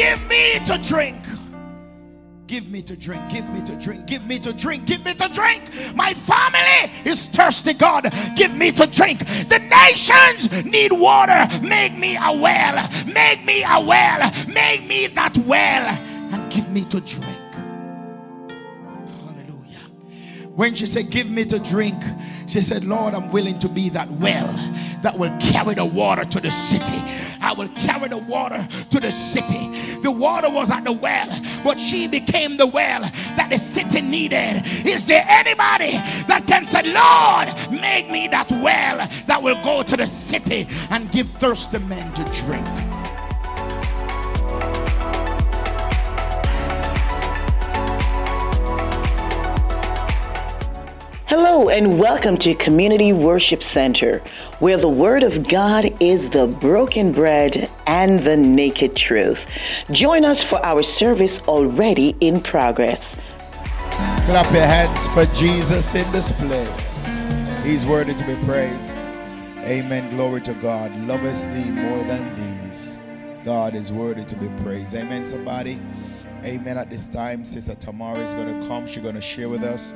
give me to drink. Give me to drink, give me to drink, give me to drink, give me to drink. My family is thirsty, God. Give me to drink. The nations need water. Make me a well. Make me a well. Make me that well. And give me to drink. Hallelujah. When she said, give me to drink, she said, Lord, I'm willing to be that well that will carry the water to the city. I will carry the water to the city. The water was at the well, but she became the well that the city needed. Is there anybody that can say, Lord, make me that well that will go to the city and give thirsty men to drink? Hello and welcome to Community Worship Center, where the Word of God is the broken bread and the naked truth. Join us for our service already in progress. Clap your hands for Jesus in this place. He's worthy to be praised. Amen. Glory to God. Lovest thee more than these. God is worthy to be praised. Amen, somebody. Amen. At this time, Sister Tamara is going to come. She's going to share with us.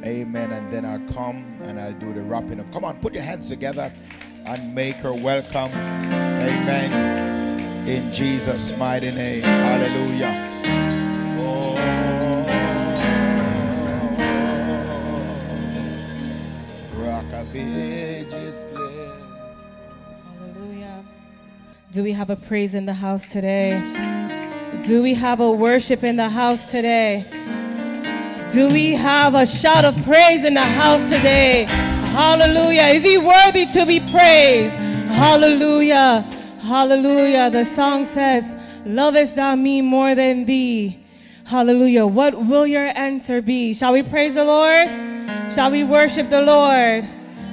Amen. And then I'll come and I'll do the wrapping up. Come on, put your hands together and make her welcome. Amen. In Jesus' mighty name. Hallelujah. Rock of ages clear. Hallelujah. Do we have a praise in the house today? Do we have a worship in the house today? Do we have a shout of praise in the house today? Hallelujah. Is he worthy to be praised? Hallelujah. Hallelujah. The song says, lovest thou me more than thee? Hallelujah. What will your answer be? Shall we praise the Lord? Shall we worship the Lord?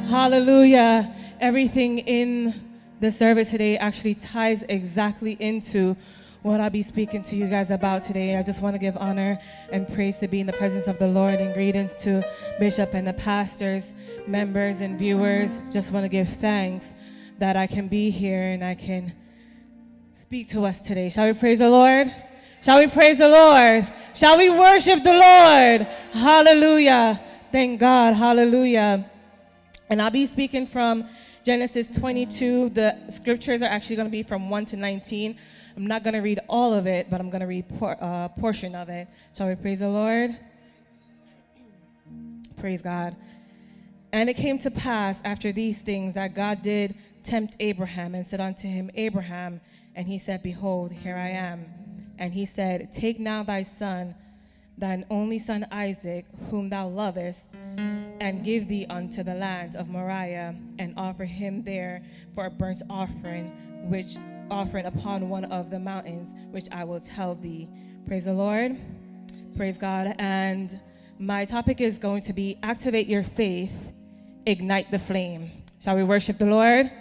Hallelujah. Everything in the service today actually ties exactly into what I'll be speaking to you guys about today. I just want to give honor and praise to be in the presence of the Lord, and greetings to Bishop and the pastors, members and viewers. Just want to give thanks that I can be here and I can speak to us today. Shall we praise the Lord? Shall we praise the Lord? Shall we worship the Lord? Hallelujah. Thank God. Hallelujah. And I'll be speaking from Genesis 22. The scriptures are actually going to be from 1 to 19. I'm not going to read all of it, but I'm going to read a portion of it. Shall we praise the Lord? Praise God. And it came to pass after these things that God did tempt Abraham and said unto him, Abraham. And he said, Behold, here I am. And he said, Take now thy son, thine only son Isaac, whom thou lovest, and give thee unto the land of Moriah, and offer him there for a burnt offering, which offering upon one of the mountains, which I will tell thee. Praise the Lord. Praise God. And my topic is going to be activate your faith, ignite the flame. Shall we worship the Lord?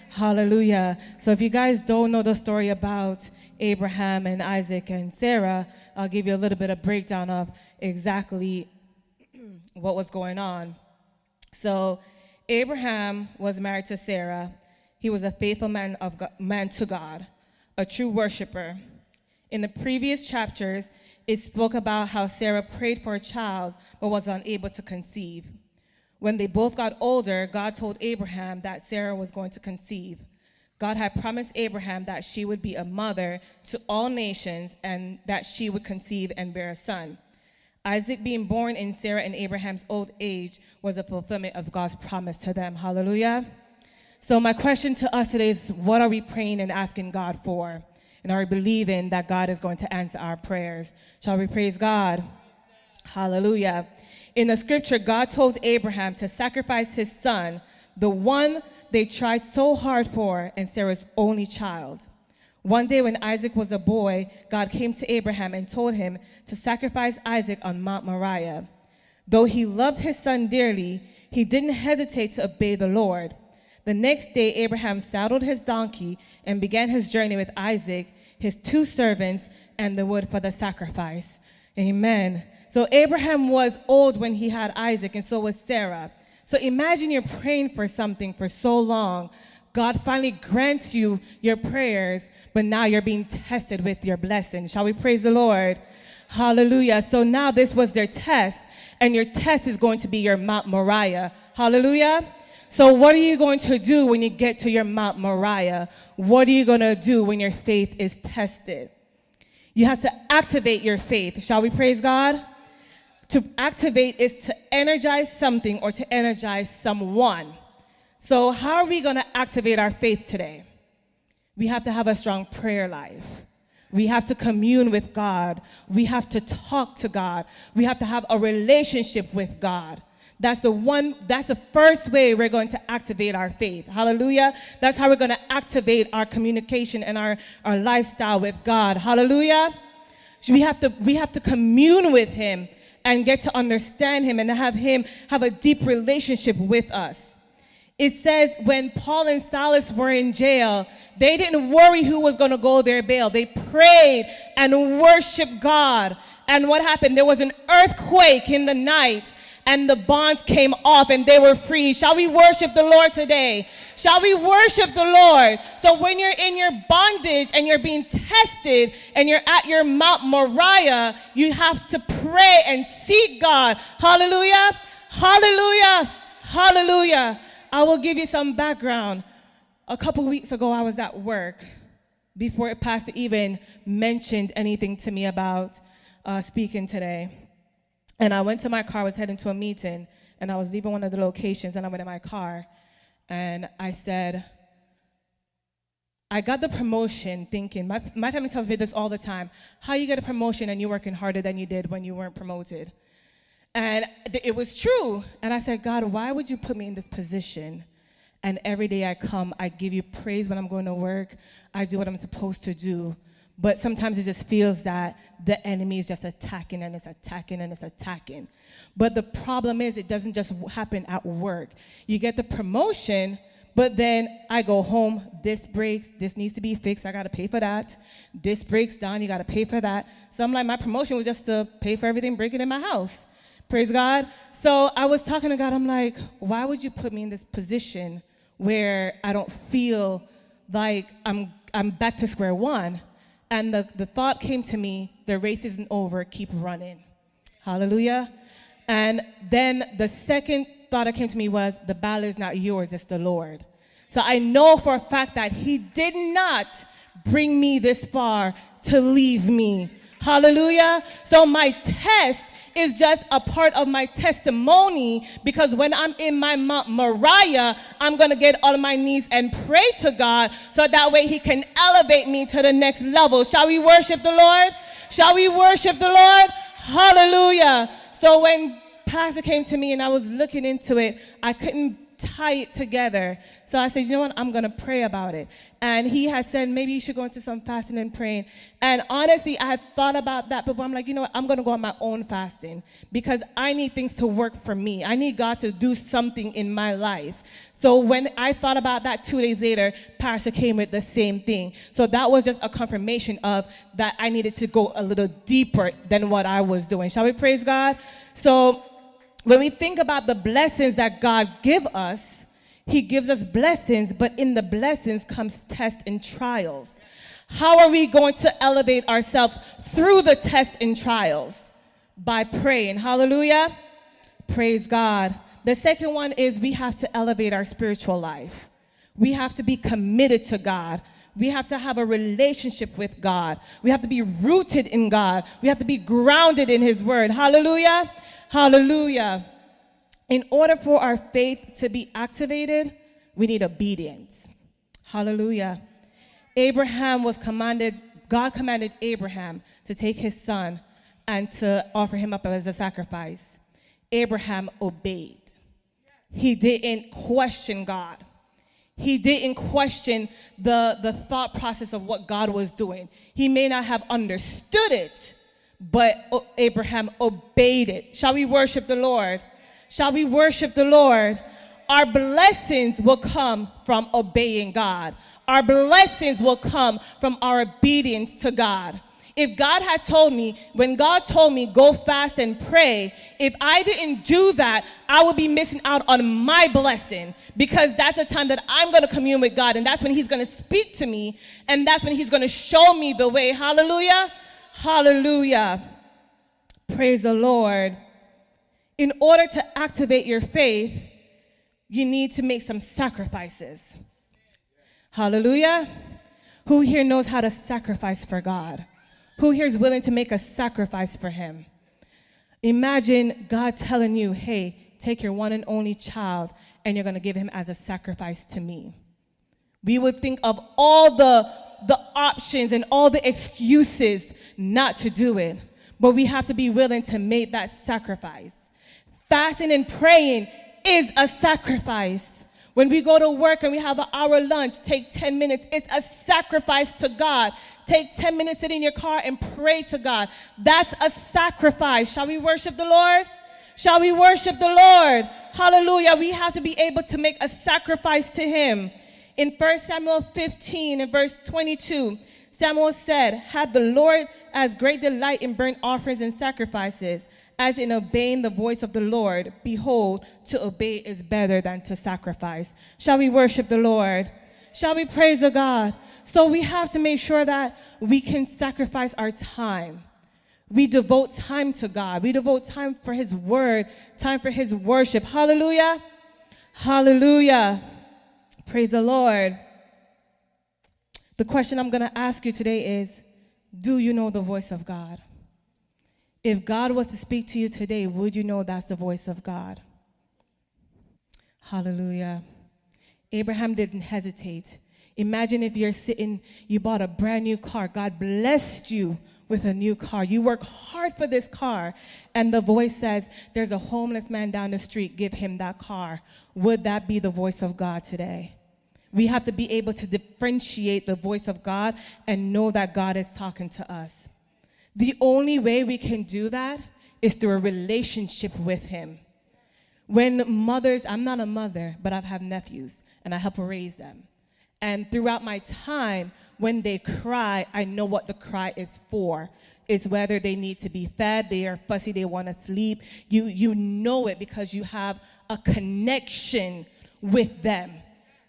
Hallelujah. So if you guys don't know the story about Abraham and Isaac and Sarah, I'll give you a little bit of breakdown of exactly what was going on. So Abraham was married to Sarah. He was a faithful man to God, a true worshiper. In the previous chapters, it spoke about how Sarah prayed for a child but was unable to conceive. When they both got older, God told Abraham that Sarah was going to conceive. God had promised Abraham that she would be a mother to all nations and that she would conceive and bear a son. Isaac being born in Sarah and Abraham's old age was a fulfillment of God's promise to them. Hallelujah. So my question to us today is, what are we praying and asking God for? And are we believing that God is going to answer our prayers? Shall we praise God? Hallelujah. In the scripture, God told Abraham to sacrifice his son, the one they tried so hard for, and Sarah's only child. One day when Isaac was a boy, God came to Abraham and told him to sacrifice Isaac on Mount Moriah. Though he loved his son dearly, he didn't hesitate to obey the Lord. The next day, Abraham saddled his donkey and began his journey with Isaac, his two servants, and the wood for the sacrifice. Amen. So Abraham was old when he had Isaac, and so was Sarah. So imagine you're praying for something for so long. God finally grants you your prayers, but now you're being tested with your blessing. Shall we praise the Lord? Hallelujah. So now this was their test, and your test is going to be your Mount Moriah. Hallelujah. So what are you going to do when you get to your Mount Moriah? What are you going to do when your faith is tested? You have to activate your faith. Shall we praise God? To activate is to energize something or to energize someone. So how are we going to activate our faith today? We have to have a strong prayer life. We have to commune with God. We have to talk to God. We have to have a relationship with God. That's the first way we're going to activate our faith. Hallelujah. That's how we're going to activate our communication and our lifestyle with God. Hallelujah. So we have to commune with him and get to understand him and have a deep relationship with us. It says when Paul and Silas were in jail, they didn't worry who was going to go their bail. They prayed and worshiped God. And what happened? There was an earthquake in the night, and the bonds came off and they were free. Shall we worship the Lord today? Shall we worship the Lord? So when you're in your bondage and you're being tested and you're at your Mount Moriah, you have to pray and seek God. Hallelujah. Hallelujah. Hallelujah. I will give you some background. A couple weeks ago, I was at work before Pastor even mentioned anything to me about speaking today. And I went to my car, I was heading to a meeting, and I was leaving one of the locations, and I went in my car, and I said, I got the promotion thinking, my family tells me this all the time, how you get a promotion and you're working harder than you did when you weren't promoted? And it was true. And I said, God, why would you put me in this position? And every day I come, I give you praise when I'm going to work. I do what I'm supposed to do. But sometimes it just feels that the enemy is just attacking and it's attacking and it's attacking. But the problem is it doesn't just happen at work. You get the promotion, but then I go home, this breaks, this needs to be fixed, I got to pay for that. This breaks down, you got to pay for that. So I'm like, my promotion was just to pay for everything breaking in my house. Praise God. So I was talking to God, I'm like, why would you put me in this position where I don't feel like I'm back to square one? And the thought came to me, the race isn't over, keep running. Hallelujah. And then the second thought that came to me was, the battle is not yours, it's the Lord. So I know for a fact that he did not bring me this far to leave me. Hallelujah. So my test is just a part of my testimony, because when I'm in my Mount Moriah, I'm going to get on my knees and pray to God so that way he can elevate me to the next level. Shall we worship the Lord? Shall we worship the Lord? Hallelujah. So when Pastor came to me and I was looking into it, I couldn't tie it together. So I said, you know what, I'm going to pray about it. And he had said, maybe you should go into some fasting and praying. And honestly, I had thought about that, but I'm like, you know what, I'm going to go on my own fasting because I need things to work for me. I need God to do something in my life. So when I thought about that 2 days later, Pastor came with the same thing. So that was just a confirmation of that I needed to go a little deeper than what I was doing. Shall we praise God? So when we think about the blessings that God gives us, he gives us blessings, but in the blessings comes tests and trials. How are we going to elevate ourselves through the tests and trials? By praying. Hallelujah. Praise God. The second one is we have to elevate our spiritual life. We have to be committed to God. We have to have a relationship with God. We have to be rooted in God. We have to be grounded in his word. Hallelujah. Hallelujah. In order for our faith to be activated, we need obedience. Hallelujah. God commanded Abraham to take his son and to offer him up as a sacrifice. Abraham obeyed. He didn't question God. He didn't question the thought process of what God was doing. He may not have understood it, but Abraham obeyed it. Shall we worship the Lord? Shall we worship the Lord? Our blessings will come from obeying God. Our blessings will come from our obedience to God. If God had told me, when God told me, go fast and pray, if I didn't do that, I would be missing out on my blessing, because that's the time that I'm going to commune with God, and that's when he's going to speak to me, and that's when he's going to show me the way. Hallelujah. Hallelujah. Praise the Lord. In order to activate your faith, you need to make some sacrifices. Hallelujah. Who here knows how to sacrifice for God? Who here is willing to make a sacrifice for him? Imagine God telling you, hey, take your one and only child and you're going to give him as a sacrifice to me. We would think of all the options and all the excuses not to do it, but we have to be willing to make that sacrifice. Fasting and praying is a sacrifice. When we go to work and we have an hour lunch, take 10 minutes. It's a sacrifice to God. Take 10 minutes, sit in your car and pray to God. That's a sacrifice. Shall we worship the Lord? Shall we worship the Lord? Hallelujah. We have to be able to make a sacrifice to him. In 1 Samuel 15 and verse 22, Samuel said, had the Lord as great delight in burnt offerings and sacrifices as in obeying the voice of the Lord. Behold, to obey is better than to sacrifice. Shall we worship the Lord? Shall we praise the God? So we have to make sure that we can sacrifice our time. We devote time to God. We devote time for his word, time for his worship. Hallelujah. Hallelujah. Praise the Lord. The question I'm going to ask you today is, do you know the voice of God? If God was to speak to you today, would you know that's the voice of God? Hallelujah. Abraham didn't hesitate. Imagine if you're sitting, you bought a brand new car. God blessed you with a new car. You work hard for this car, and the voice says, there's a homeless man down the street, give him that car. Would that be the voice of God today? We have to be able to differentiate the voice of God and know that God is talking to us. The only way we can do that is through a relationship with him. When mothers, I'm not a mother, but I have nephews, and I help raise them. And throughout my time, when they cry, I know what the cry is for. It's whether they need to be fed, they are fussy, they want to sleep. You know it because you have a connection with them,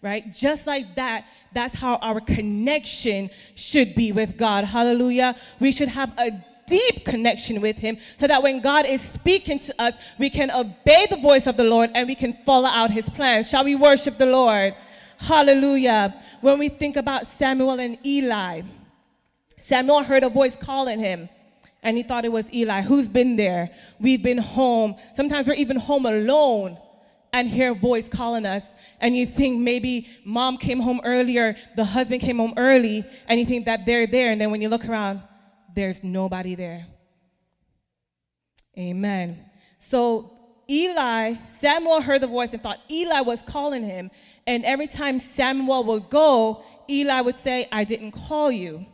right? Just like that, that's how our connection should be with God. Hallelujah. We should have a deep connection with him so that when God is speaking to us, we can obey the voice of the Lord and we can follow out his plans. Shall we worship the Lord? Hallelujah. When we think about Samuel and Eli, Samuel heard a voice calling him, and he thought it was Eli. Who's been there? We've been home. Sometimes we're even home alone and hear a voice calling us, and you think maybe mom came home earlier, the husband came home early, and you think that they're there, and then when you look around, there's nobody there. Amen. So Samuel heard the voice and thought Eli was calling him. And every time Samuel would go, Eli would say, I didn't call you.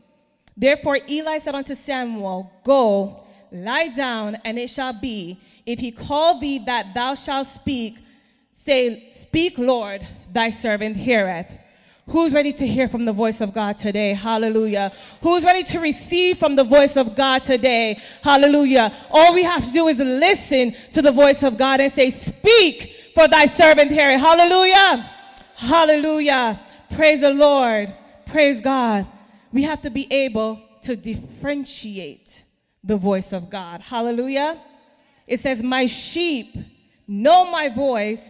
Therefore Eli said unto Samuel, go, lie down, and it shall be, if he call thee that thou shalt speak, say, speak, Lord, thy servant heareth. Who's ready to hear from the voice of God today? Hallelujah. Who's ready to receive from the voice of God today? Hallelujah. All we have to do is listen to the voice of God and say, speak, for thy servant heareth. Hallelujah. Hallelujah. Praise the Lord. Praise God. We have to be able to differentiate the voice of God. Hallelujah. It says, my sheep know my voice,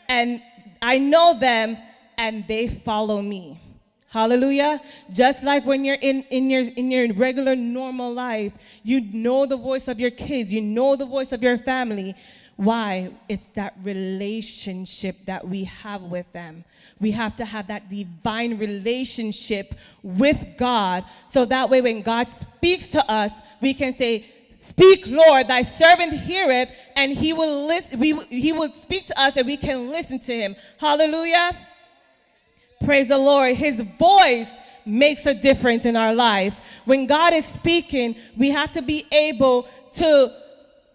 and I know them, and they follow me. Hallelujah. Just like when you're in your regular normal life, you know the voice of your kids, you know the voice of your family. Why? It's that relationship that we have with them. We have to have that divine relationship with God, so that way when God speaks to us, we can say, speak, Lord, thy servant heareth, and he will listen. He will speak to us, and we can listen to him. Hallelujah. Praise the Lord. His voice makes a difference in our life. When God is speaking, we have to be able to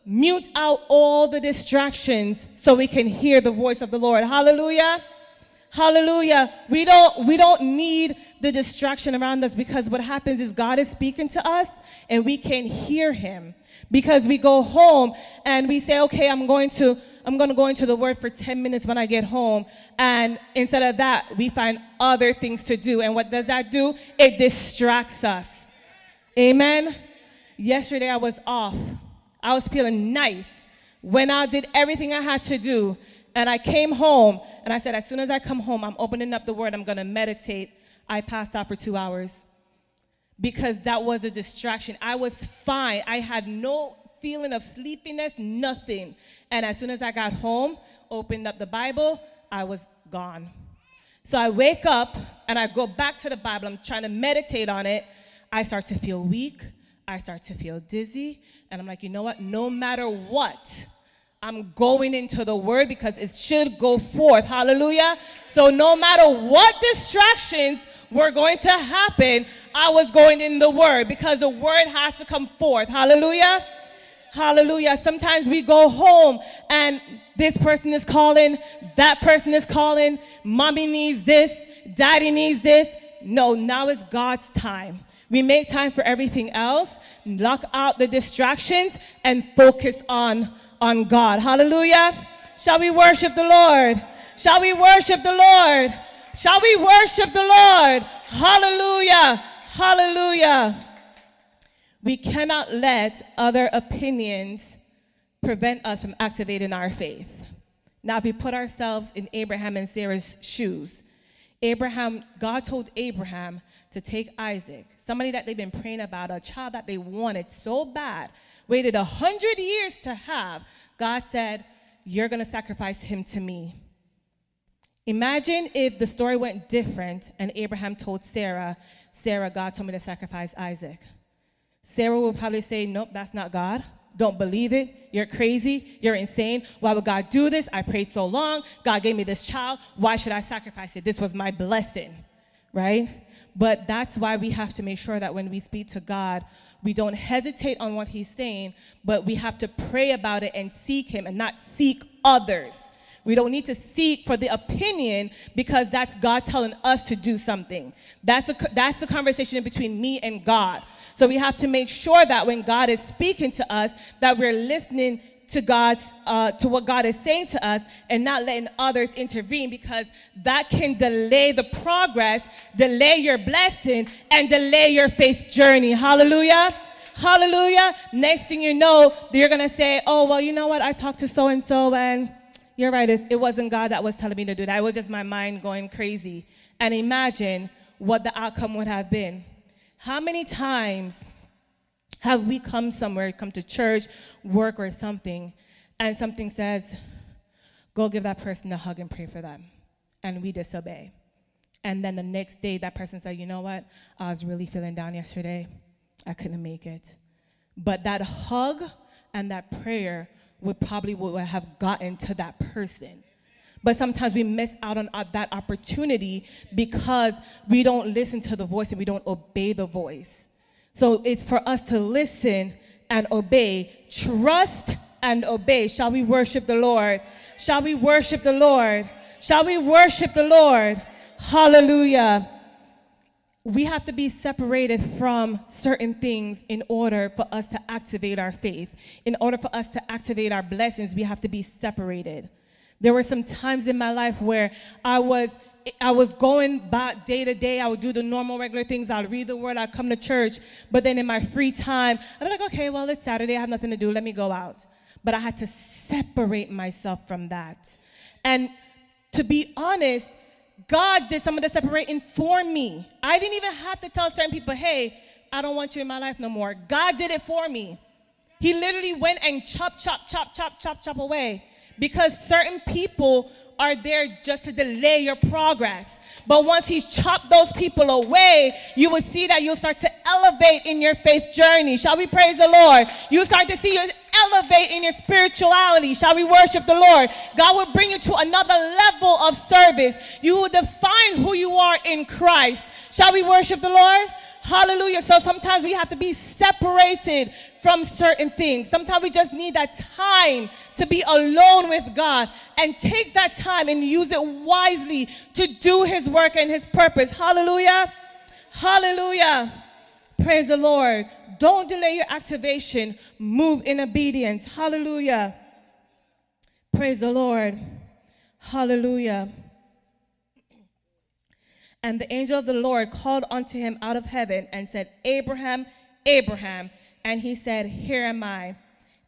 mute out all the distractions so we can hear the voice of the Lord. Hallelujah. Hallelujah. We don't need the distraction around us, because what happens is God is speaking to us and we can't hear him, because we go home and we say, okay, I'm going to go into the word for 10 minutes when I get home. And instead of that, we find other things to do. And what does that do? It distracts us. Amen. Yesterday I was off. I was feeling nice when I did everything I had to do. And I came home and I said, as soon as I come home, I'm opening up the word. I'm going to meditate. I passed out for 2 hours because that was a distraction. I was fine. I had no feeling of sleepiness, nothing. And as soon as I got home, opened up the Bible, I was gone. So I wake up and I go back to the Bible. I'm trying to meditate on it. I start to feel weak. I start to feel dizzy. And I'm like, you know what? No matter what, I'm going into the word because it should go forth. Hallelujah. So no matter what distractions were going to happen, I was going in the word because the word has to come forth. Hallelujah. Hallelujah. Sometimes we go home and this person is calling, that person is calling, mommy needs this, daddy needs this. No, now it's God's time. We make time for everything else, lock out the distractions, and focus on God. Hallelujah. Shall we worship the Lord? Shall we worship the Lord? Shall we worship the Lord? Hallelujah. Hallelujah. We cannot let other opinions prevent us from activating our faith. Now, if we put ourselves in Abraham and Sarah's shoes, God told Abraham to take Isaac, somebody that they've been praying about, a child that they wanted so bad, waited 100 years to have. God said, you're going to sacrifice him to me. Imagine if the story went different and Abraham told Sarah, God told me to sacrifice Isaac. Sarah will probably say, nope, that's not God. Don't believe it. You're crazy. You're insane. Why would God do this? I prayed so long. God gave me this child. Why should I sacrifice it? This was my blessing, right? But that's why we have to make sure that when we speak to God, we don't hesitate on what he's saying, but we have to pray about it and seek him and not seek others. We don't need to seek for the opinion because that's God telling us to do something. That's the conversation between me and God. So we have to make sure that when God is speaking to us, that we're listening to what God is saying to us and not letting others intervene, because that can delay the progress, delay your blessing, and delay your faith journey. Hallelujah. Hallelujah. Next thing you know, you're going to say, oh, well, you know what? I talked to so-and-so and you're right. It wasn't God that was telling me to do that. It was just my mind going crazy. And imagine what the outcome would have been. How many times have we come somewhere, come to church, work or something, and something says, go give that person a hug and pray for them, and we disobey. And then the next day, that person said, you know what, I was really feeling down yesterday. I couldn't make it. But that hug and that prayer would have gotten to that person. But sometimes we miss out on that opportunity because we don't listen to the voice and we don't obey the voice. So it's for us to listen and obey, trust and obey. Shall we worship the Lord? Shall we worship the Lord? Shall we worship the Lord? Hallelujah. We have to be separated from certain things in order for us to activate our faith. In order for us to activate our blessings, we have to be separated. There were some times in my life where I was going back day to day. I would do the normal, regular things. I'll read the word. I'll come to church. But then in my free time, I'd be like, okay, well, it's Saturday. I have nothing to do. Let me go out. But I had to separate myself from that. And to be honest, God did some of the separating for me. I didn't even have to tell certain people, hey, I don't want you in my life no more. God did it for me. He literally went and chop away. Because certain people are there just to delay your progress. But once he's chopped those people away, you will see that you'll start to elevate in your faith journey. Shall we praise the Lord? You'll start to see you elevate in your spirituality. Shall we worship the Lord? God will bring you to another level of service. You will define who you are in Christ. Shall we worship the Lord? Hallelujah. So sometimes we have to be separated from certain things. Sometimes we just need that time to be alone with God and take that time and use it wisely to do his work and his purpose. Hallelujah. Hallelujah. Praise the Lord. Don't delay your activation. Move in obedience. Hallelujah. Praise the Lord. Hallelujah. And the angel of the Lord called unto him out of heaven and said, Abraham, Abraham. And he said, Here am I.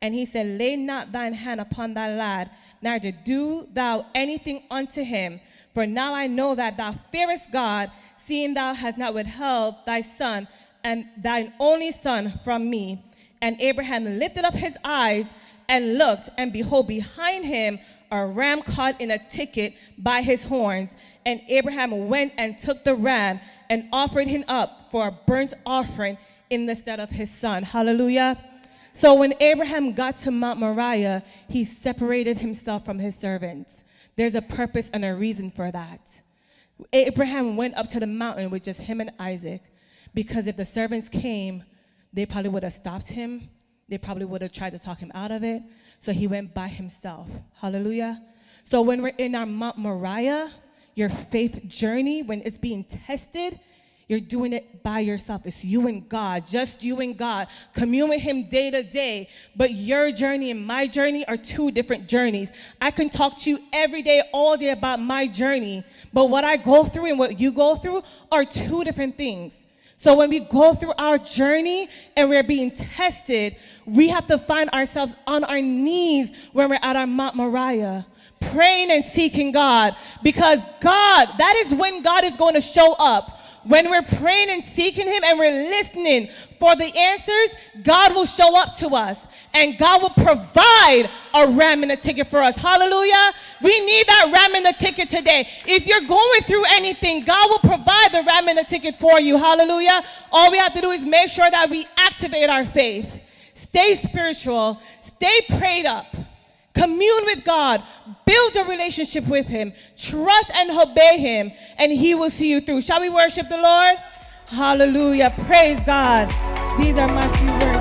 And he said, Lay not thine hand upon thy lad, neither do thou anything unto him. For now I know that thou fearest God, seeing thou hast not withheld thy son and thine only son from me. And Abraham lifted up his eyes and looked, and behold, behind him a ram caught in a thicket by his horns. And Abraham went and took the ram and offered him up for a burnt offering in the stead of his son. Hallelujah. So when Abraham got to Mount Moriah, he separated himself from his servants. There's a purpose and a reason for that. Abraham went up to the mountain with just him and Isaac, because if the servants came, they probably would have stopped him. They probably would have tried to talk him out of it. So he went by himself. Hallelujah. So when we're in our Mount Moriah, your faith journey, when it's being tested, you're doing it by yourself. It's you and God, just you and God. Commune with him day to day. But your journey and my journey are two different journeys. I can talk to you every day, all day about my journey. But what I go through and what you go through are two different things. So when we go through our journey and we're being tested, we have to find ourselves on our knees when we're at our Mount Moriah, praying and seeking God. Because God, that is when God is going to show up. When we're praying and seeking him and we're listening for the answers, God will show up to us. And God will provide a ram in a ticket for us. Hallelujah. We need that ram in the ticket today. If you're going through anything, God will provide the ram in the ticket for you. Hallelujah. All we have to do is make sure that we activate our faith. Stay spiritual. Stay prayed up. Commune with God. Build a relationship with him. Trust and obey him, and he will see you through. Shall we worship the Lord? Hallelujah. Praise God. These are my few words.